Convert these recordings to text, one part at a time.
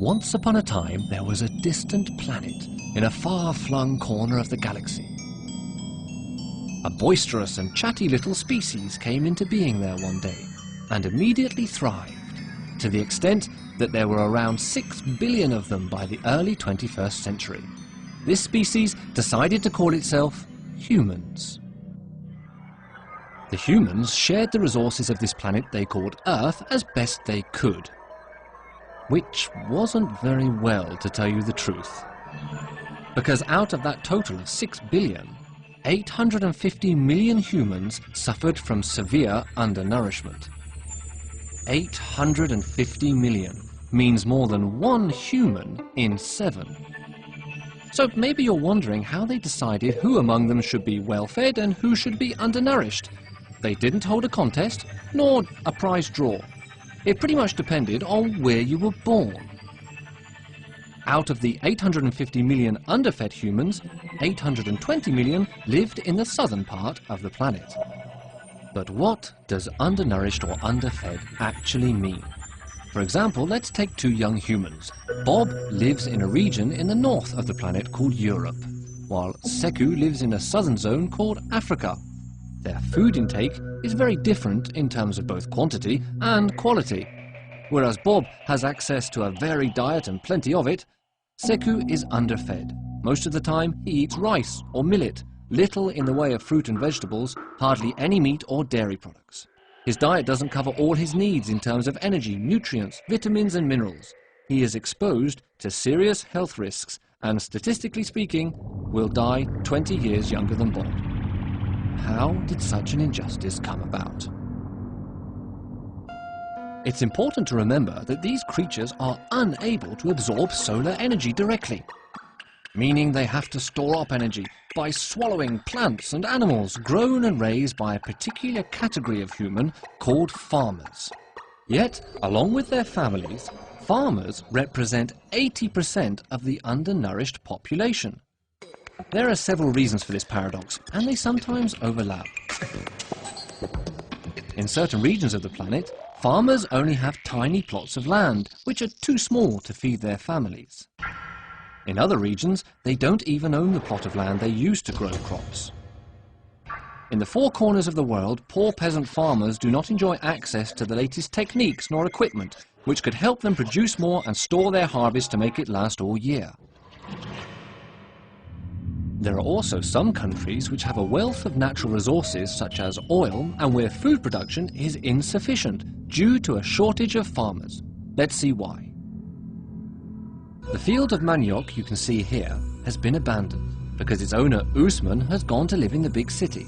Once upon a time, there was a distant planet in a far-flung corner of the galaxy. A boisterous and chatty little species came into being there one day and immediately thrived, to the extent that there were around 6 billion of them by the early 21st century. This species decided to call itself humans. The humans shared the resources of this planet they called Earth as best they could. Which wasn't very well, to tell you the truth. Because out of that total of 6 billion, 850 million humans suffered from severe undernourishment. 850 million means more than 1 human in 7. So maybe you're wondering how they decided who among them should be well-fed and who should be undernourished. They didn't hold a contest, nor a prize draw. It pretty much depended on where you were born. Out of the 850 million underfed humans, 820 million lived in the southern part of the planet. But what does undernourished or underfed actually mean? For example, let's take 2 young humans. Bob lives in a region in the north of the planet called Europe, while Seku lives in a southern zone called Africa. Their food intake is very different in terms of both quantity and quality. Whereas Bob has access to a varied diet and plenty of it, Seku is underfed. Most of the time he eats rice or millet, little in the way of fruit and vegetables, hardly any meat or dairy products. His diet doesn't cover all his needs in terms of energy, nutrients, vitamins and minerals. He is exposed to serious health risks and, statistically speaking, will die 20 years younger than Bob. How did such an injustice come about? It's important to remember that these creatures are unable to absorb solar energy directly, meaning they have to store up energy by swallowing plants and animals grown and raised by a particular category of human called farmers. Yet, along with their families, farmers represent 80% of the undernourished population. There are several reasons for this paradox, and they sometimes overlap. In certain regions of the planet, farmers only have tiny plots of land, which are too small to feed their families. In other regions, they don't even own the plot of land they use to grow crops. In the 4 corners of the world, poor peasant farmers do not enjoy access to the latest techniques nor equipment, which could help them produce more and store their harvest to make it last all year. There are also some countries which have a wealth of natural resources such as oil and where food production is insufficient due to a shortage of farmers. Let's see why. The field of manioc you can see here has been abandoned because its owner Usman has gone to live in the big city.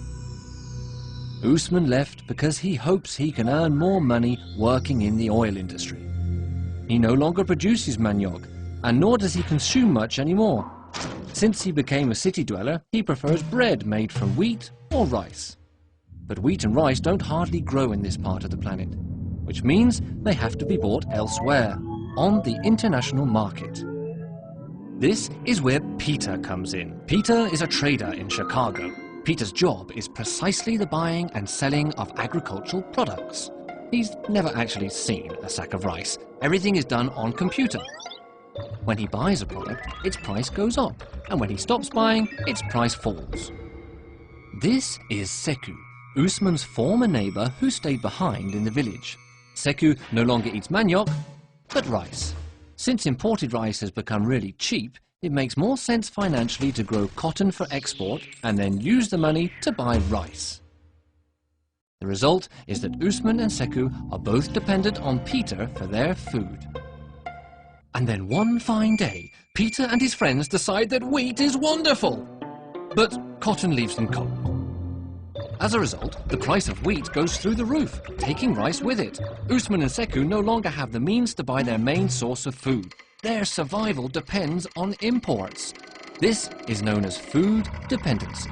Usman left because he hopes he can earn more money working in the oil industry. He no longer produces manioc, and nor does he consume much anymore. Since he became a city dweller, he prefers bread made from wheat or rice. But wheat and rice don't hardly grow in this part of the planet, which means they have to be bought elsewhere, on the international market. This is where Peter comes in. Peter is a trader in Chicago. Peter's job is precisely the buying and selling of agricultural products. He's never actually seen a sack of rice. Everything is done on computer. When he buys a product, its price goes up, and when he stops buying, its price falls. This is Seku, Usman's former neighbor who stayed behind in the village. Seku no longer eats manioc, but rice. Since imported rice has become really cheap, it makes more sense financially to grow cotton for export and then use the money to buy rice. The result is that Usman and Seku are both dependent on Peter for their food. And then one fine day, Peter and his friends decide that wheat is wonderful, but cotton leaves them cold. As a result, the price of wheat goes through the roof, taking rice with it. Usman and Seku no longer have the means to buy their main source of food. Their survival depends on imports. This is known as food dependency.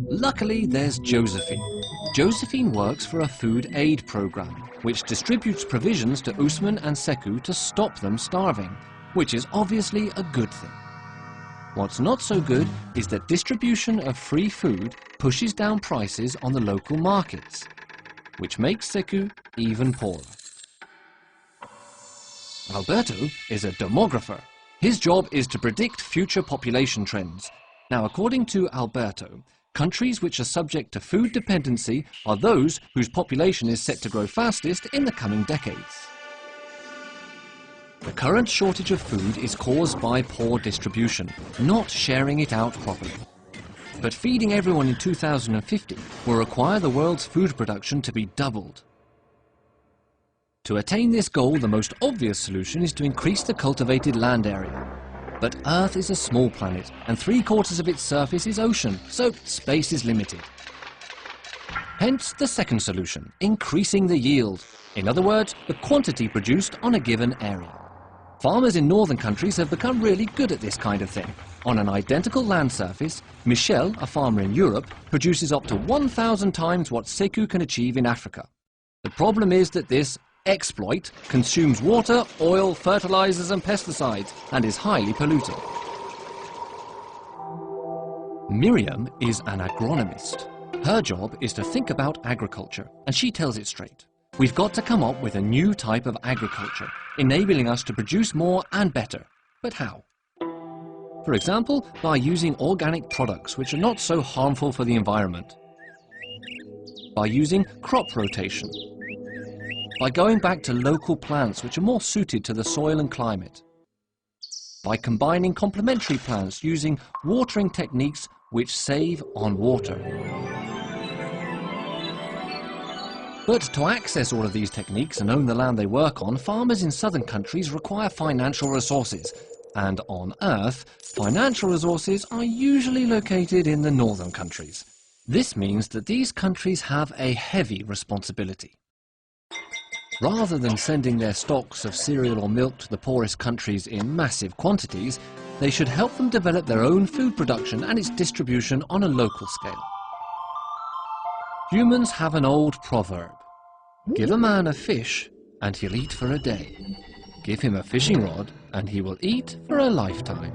Luckily, there's Josephine. Josephine works for a food aid program, which distributes provisions to Usman and Seku to stop them starving, which is obviously a good thing. What's not so good is that distribution of free food pushes down prices on the local markets, which makes Seku even poorer. Alberto is a demographer. His job is to predict future population trends. Now, according to Alberto, countries which are subject to food dependency are those whose population is set to grow fastest in the coming decades. The current shortage of food is caused by poor distribution, not sharing it out properly. But feeding everyone in 2050 will require the world's food production to be doubled. To attain this goal, the most obvious solution is to increase the cultivated land area. But Earth is a small planet, and 3/4 of its surface is ocean, so space is limited. Hence the second solution, increasing the yield. In other words, the quantity produced on a given area. Farmers in northern countries have become really good at this kind of thing. On an identical land surface, Michel, a farmer in Europe, produces up to 1,000 times what Sekou can achieve in Africa. The problem is that this exploit consumes water, oil, fertilizers and pesticides, and is highly polluting. Miriam is an agronomist. Her job is to think about agriculture, and she tells it straight. We've got to come up with a new type of agriculture, enabling us to produce more and better. But how? For example, by using organic products which are not so harmful for the environment. By using crop rotation. By going back to local plants which are more suited to the soil and climate. By combining complementary plants using watering techniques which save on water. But to access all of these techniques and own the land they work on, farmers in southern countries require financial resources. And on Earth, financial resources are usually located in the northern countries. This means that these countries have a heavy responsibility. Rather than sending their stocks of cereal or milk to the poorest countries in massive quantities, they should help them develop their own food production and its distribution on a local scale. Humans have an old proverb. Give a man a fish and he'll eat for a day. Give him a fishing rod and he will eat for a lifetime.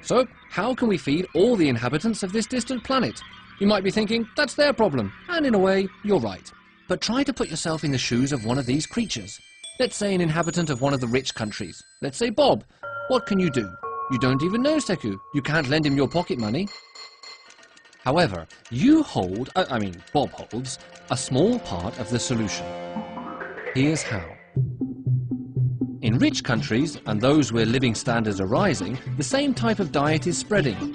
So, how can we feed all the inhabitants of this distant planet? You might be thinking, that's their problem, and in a way, you're right. But try to put yourself in the shoes of one of these creatures. Let's say an inhabitant of one of the rich countries. Let's say Bob. What can you do? You don't even know Sekou. You can't lend him your pocket money. However, Bob holds, a small part of the solution. Here's how. In rich countries, and those where living standards are rising, the same type of diet is spreading.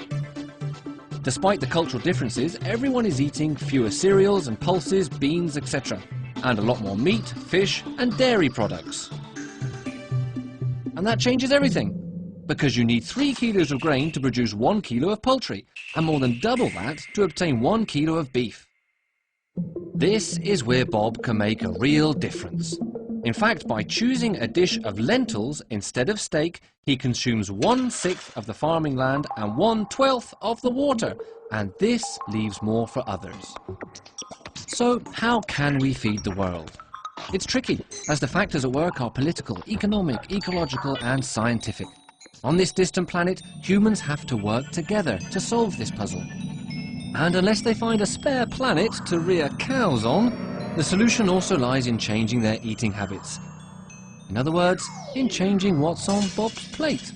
Despite the cultural differences, everyone is eating fewer cereals and pulses, beans, etc. And a lot more meat, fish and dairy products. And that changes everything. Because you need 3 kilos of grain to produce 1 kilo of poultry, and more than double that to obtain 1 kilo of beef. This is where Bob can make a real difference. In fact, by choosing a dish of lentils instead of steak, he consumes 1/6 of the farming land and 1/12 of the water, and this leaves more for others. So, how can we feed the world? It's tricky, as the factors at work are political, economic, ecological and scientific. On this distant planet, humans have to work together to solve this puzzle. And unless they find a spare planet to rear cows on, the solution also lies in changing their eating habits. In other words, in changing what's on Bob's plate.